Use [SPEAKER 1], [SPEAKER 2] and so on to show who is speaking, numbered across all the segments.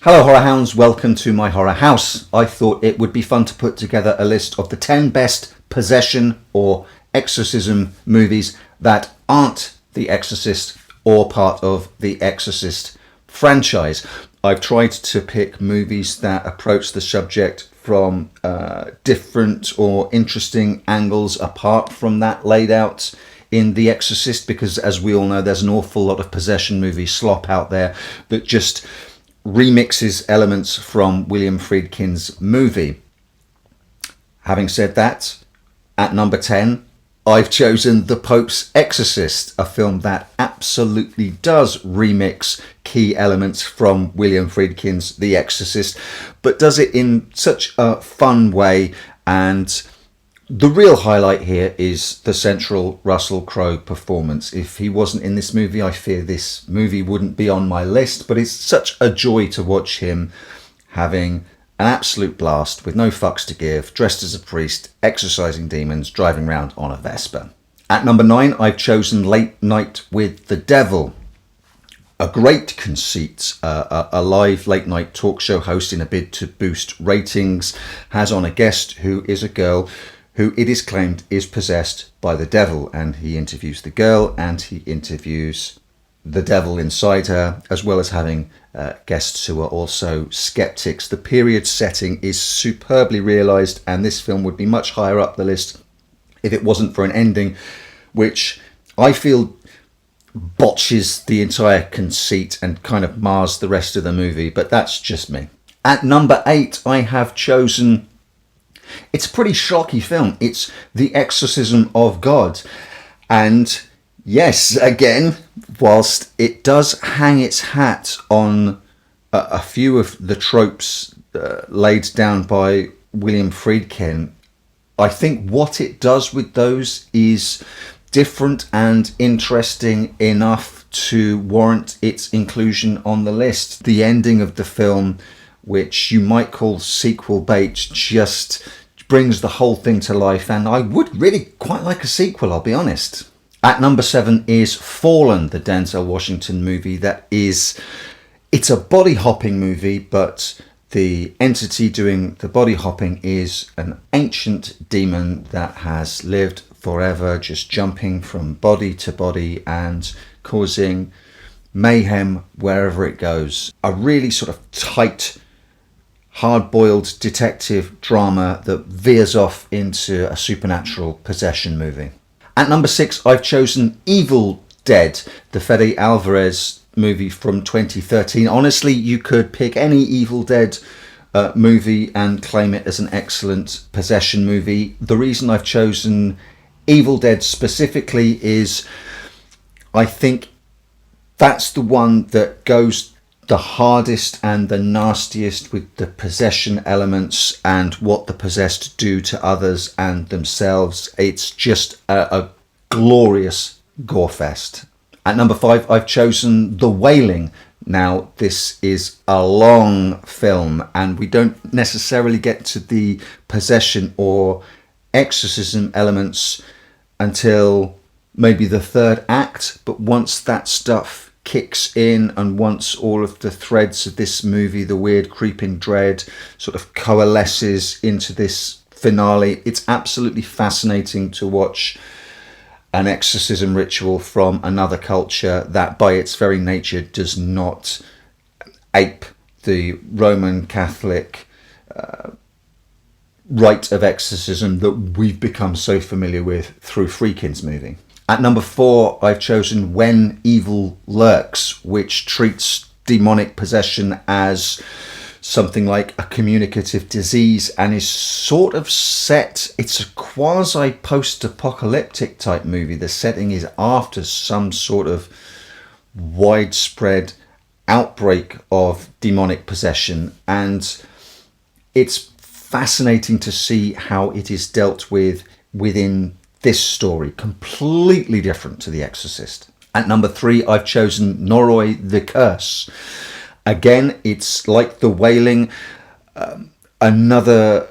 [SPEAKER 1] Hello Horror Hounds, welcome to my horror house. I thought it would be fun to put together a list of the 10 best possession or exorcism movies that aren't The Exorcist or part of the Exorcist franchise. I've tried to pick movies that approach the subject from different or interesting angles apart from that laid out in The Exorcist, because as we all know, there's an awful lot of possession movie slop out there that just remixes elements from William Friedkin's movie. Having said that, at number 10, I've chosen The Pope's Exorcist, a film that absolutely does remix key elements from William Friedkin's The Exorcist, but does it in such a fun way. And the real highlight here is the central Russell Crowe performance. If he wasn't in this movie, I fear this movie wouldn't be on my list, but it's such a joy to watch him having an absolute blast with no fucks to give, dressed as a priest, exorcising demons, driving around on a Vespa. At number 9, I've chosen Late Night with the Devil. A great conceit, a live late night talk show host in a bid to boost ratings has on a guest who is a girl who it is claimed is possessed by the devil, and he interviews the girl and he interviews the devil inside her, as well as having guests who are also skeptics. The period setting is superbly realised, and this film would be much higher up the list if it wasn't for an ending which I feel botches the entire conceit and kind of mars the rest of the movie, but that's just me. At number 8, I have chosen, it's a pretty shocky film. It's The Exorcism of God. And yes, again, whilst it does hang its hat on a few of the tropes laid down by William Friedkin, I think what it does with those is different and interesting enough to warrant its inclusion on the list. The ending of the film, which you might call sequel bait, just brings the whole thing to life, and I would really quite like a sequel, I'll be honest. At number 7 is Fallen, the Denzel Washington movie it's a body hopping movie, but the entity doing the body hopping is an ancient demon that has lived forever, just jumping from body to body and causing mayhem wherever it goes. A really sort of tight, hard-boiled detective drama that veers off into a supernatural possession movie. At number 6, I've chosen Evil Dead, the Fede Alvarez movie from 2013. Honestly, you could pick any Evil Dead movie and claim it as an excellent possession movie. The reason I've chosen Evil Dead specifically is I think that's the one that goes the hardest and the nastiest with the possession elements and what the possessed do to others and themselves. It's just a glorious gore fest. At number 5, I've chosen The Wailing. Now, this is a long film, and we don't necessarily get to the possession or exorcism elements until maybe the third act, but once that stuff kicks in and once all of the threads of this movie, the weird creeping dread, sort of coalesces into this finale, it's absolutely fascinating to watch an exorcism ritual from another culture that by its very nature does not ape the Roman Catholic rite of exorcism that we've become so familiar with through Friedkin's movie. At number 4, I've chosen When Evil Lurks, which treats demonic possession as something like a communicative disease and is sort of set, it's a quasi post-apocalyptic type movie. The setting is after some sort of widespread outbreak of demonic possession, and it's fascinating to see how it is dealt with within this story, completely different to The Exorcist. At number 3, I've chosen Noroi, The Curse. Again, it's like The Wailing, another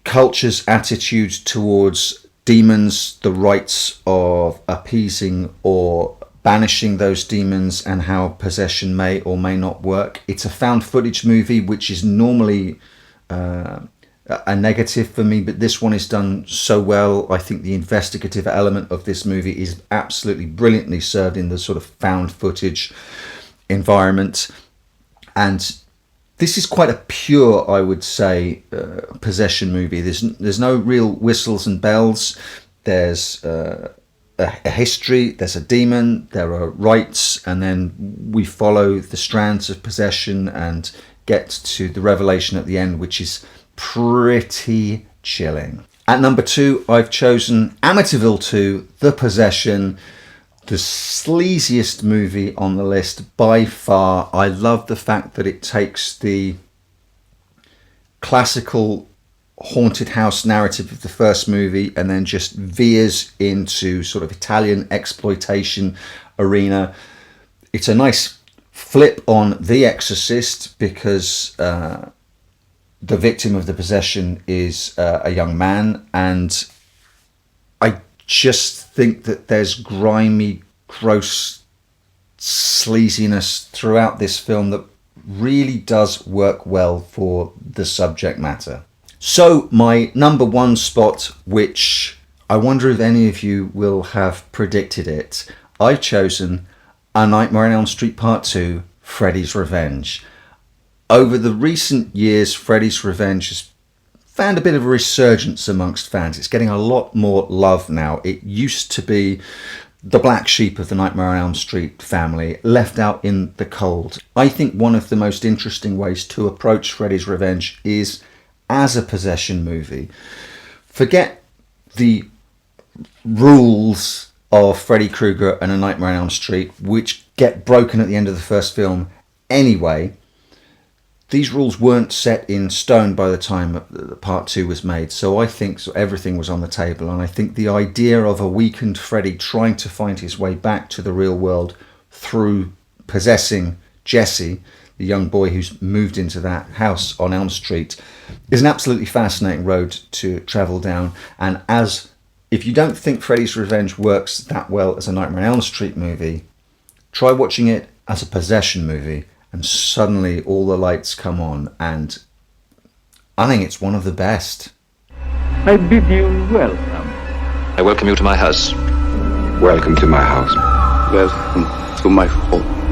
[SPEAKER 1] culture's attitude towards demons, the rites of appeasing or banishing those demons and how possession may or may not work. It's a found footage movie, which is normally a negative for me, but this one is done so well. I think the investigative element of this movie is absolutely brilliantly served in the sort of found footage environment. And this is quite a pure, I would say, possession movie. There's no real whistles and bells. There's a history, there's a demon, there are rites, and then we follow the strands of possession and get to the revelation at the end, which is pretty chilling. At number 2, I've chosen Amityville II, The Possession, the sleaziest movie on the list by far. I love the fact that it takes the classical haunted house narrative of the first movie and then just veers into sort of Italian exploitation arena. It's a nice flip on The Exorcist because the victim of the possession is a young man, and I just think that there's grimy, gross sleaziness throughout this film that really does work well for the subject matter. So my number 1 spot, which I wonder if any of you will have predicted it, I've chosen A Nightmare on Elm Street Part 2, Freddy's Revenge. Over the recent years, Freddy's Revenge has found a bit of a resurgence amongst fans. It's getting a lot more love now. It used to be the black sheep of the Nightmare on Elm Street family, left out in the cold. I think one of the most interesting ways to approach Freddy's Revenge is as a possession movie. Forget the rules of Freddy Krueger and A Nightmare on Elm Street, which get broken at the end of the first film anyway. These rules weren't set in stone by the time part 2 was made, so I think everything was on the table, and I think the idea of a weakened Freddy trying to find his way back to the real world through possessing Jesse, the young boy who's moved into that house on Elm Street, is an absolutely fascinating road to travel down. And as if you don't think Freddy's Revenge works that well as a Nightmare on Elm Street movie, try watching it as a possession movie, and suddenly all the lights come on, and I think it's one of the best.
[SPEAKER 2] I bid you welcome.
[SPEAKER 3] I welcome you to my house.
[SPEAKER 4] Welcome to my house.
[SPEAKER 2] Welcome to my home.